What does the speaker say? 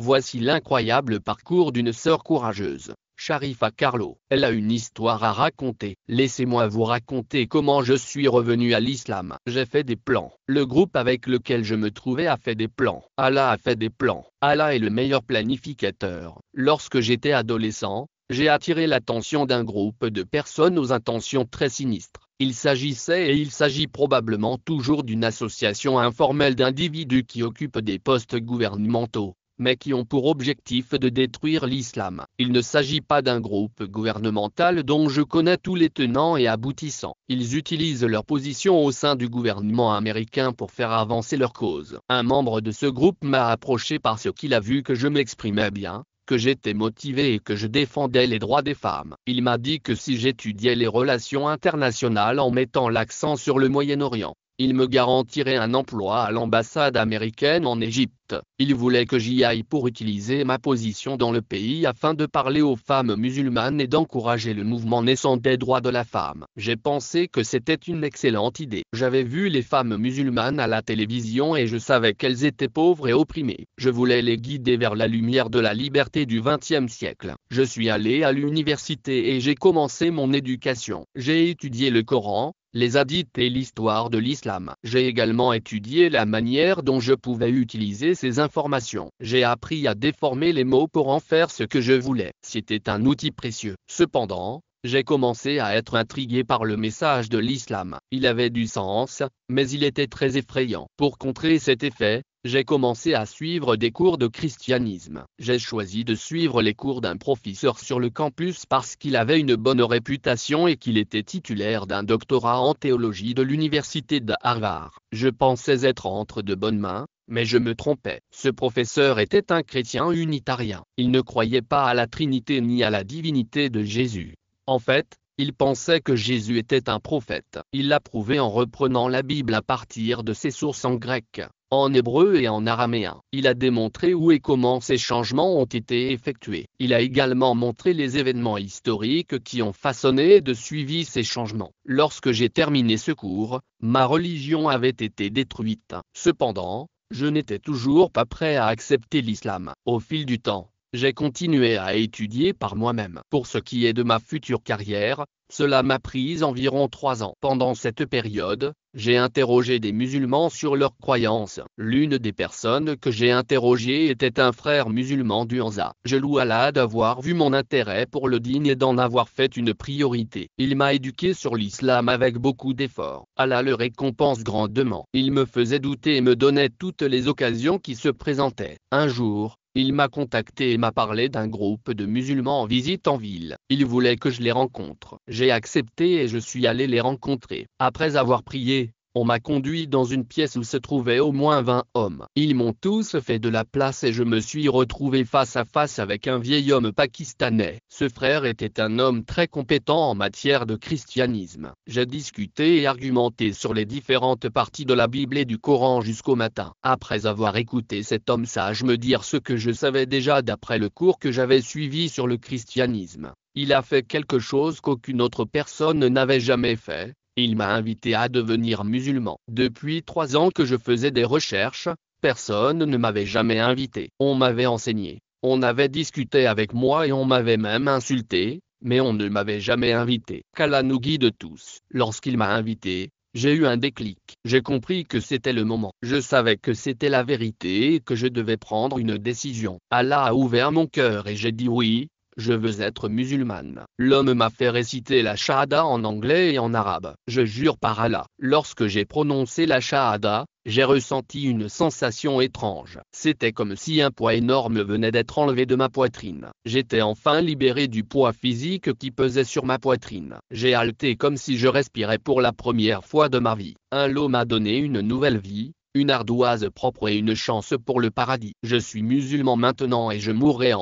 Voici l'incroyable parcours d'une sœur courageuse, Sharifa Carlo. Elle a une histoire à raconter. Laissez-moi vous raconter comment je suis revenu à l'islam. J'ai fait des plans. Le groupe avec lequel je me trouvais a fait des plans. Allah a fait des plans. Allah est le meilleur planificateur. Lorsque j'étais adolescent, j'ai attiré l'attention d'un groupe de personnes aux intentions très sinistres. Il s'agissait et il s'agit probablement toujours d'une association informelle d'individus qui occupent des postes gouvernementaux, mais qui ont pour objectif de détruire l'islam. Il ne s'agit pas d'un groupe gouvernemental dont je connais tous les tenants et aboutissants. Ils utilisent leur position au sein du gouvernement américain pour faire avancer leur cause. Un membre de ce groupe m'a approché parce qu'il a vu que je m'exprimais bien, que j'étais motivé et que je défendais les droits des femmes. Il m'a dit que si j'étudiais les relations internationales en mettant l'accent sur le Moyen-Orient, il me garantirait un emploi à l'ambassade américaine en Égypte. Il voulait que j'y aille pour utiliser ma position dans le pays afin de parler aux femmes musulmanes et d'encourager le mouvement naissant des droits de la femme. J'ai pensé que c'était une excellente idée. J'avais vu les femmes musulmanes à la télévision et je savais qu'elles étaient pauvres et opprimées. Je voulais les guider vers la lumière de la liberté du XXe siècle. Je suis allé à l'université et j'ai commencé mon éducation. J'ai étudié le Coran, les hadiths et l'histoire de l'islam. J'ai également étudié la manière dont je pouvais utiliser ces informations. J'ai appris à déformer les mots pour en faire ce que je voulais. C'était un outil précieux. Cependant, j'ai commencé à être intrigué par le message de l'islam. Il avait du sens, mais il était très effrayant. Pour contrer cet effet, j'ai commencé à suivre des cours de christianisme. J'ai choisi de suivre les cours d'un professeur sur le campus parce qu'il avait une bonne réputation et qu'il était titulaire d'un doctorat en théologie de l'université de Harvard. Je pensais être entre de bonnes mains, mais je me trompais. Ce professeur était un chrétien unitarien. Il ne croyait pas à la Trinité ni à la divinité de Jésus. En fait, il pensait que Jésus était un prophète. Il l'a prouvé en reprenant la Bible à partir de ses sources en grec, en hébreu et en araméen. Il a démontré où et comment ces changements ont été effectués. Il a également montré les événements historiques qui ont façonné et suivi ces changements. Lorsque j'ai terminé ce cours, ma religion avait été détruite. Cependant, je n'étais toujours pas prêt à accepter l'islam. Au fil du temps, j'ai continué à étudier par moi-même. Pour ce qui est de ma future carrière, cela m'a pris environ 3 ans. Pendant cette période, j'ai interrogé des musulmans sur leurs croyances. L'une des personnes que j'ai interrogées était un frère musulman du Hamza. Je loue Allah d'avoir vu mon intérêt pour le dîn et d'en avoir fait une priorité. Il m'a éduqué sur l'islam avec beaucoup d'efforts. Allah le récompense grandement. Il me faisait douter et me donnait toutes les occasions qui se présentaient. Un jour, il m'a contacté et m'a parlé d'un groupe de musulmans en visite en ville. Il voulait que je les rencontre. J'ai accepté et je suis allé les rencontrer. Après avoir prié, on m'a conduit dans une pièce où se trouvaient au moins 20 hommes. Ils m'ont tous fait de la place et je me suis retrouvé face à face avec un vieil homme pakistanais. Ce frère était un homme très compétent en matière de christianisme. J'ai discuté et argumenté sur les différentes parties de la Bible et du Coran jusqu'au matin. Après avoir écouté cet homme sage me dire ce que je savais déjà d'après le cours que j'avais suivi sur le christianisme, il a fait quelque chose qu'aucune autre personne n'avait jamais fait. Il m'a invité à devenir musulman. Depuis 3 ans que je faisais des recherches, personne ne m'avait jamais invité. On m'avait enseigné, on avait discuté avec moi et on m'avait même insulté, mais on ne m'avait jamais invité. Qu'Allah nous guide tous. Lorsqu'il m'a invité, j'ai eu un déclic. J'ai compris que c'était le moment. Je savais que c'était la vérité et que je devais prendre une décision. Allah a ouvert mon cœur et j'ai dit oui. Je veux être musulmane. L'homme m'a fait réciter la shahada en anglais et en arabe. Je jure par Allah. Lorsque j'ai prononcé la shahada, j'ai ressenti une sensation étrange. C'était comme si un poids énorme venait d'être enlevé de ma poitrine. J'étais enfin libéré du poids physique qui pesait sur ma poitrine. J'ai haleté comme si je respirais pour la première fois de ma vie. Un lot m'a donné une nouvelle vie, une ardoise propre et une chance pour le paradis. Je suis musulman maintenant et je mourrai en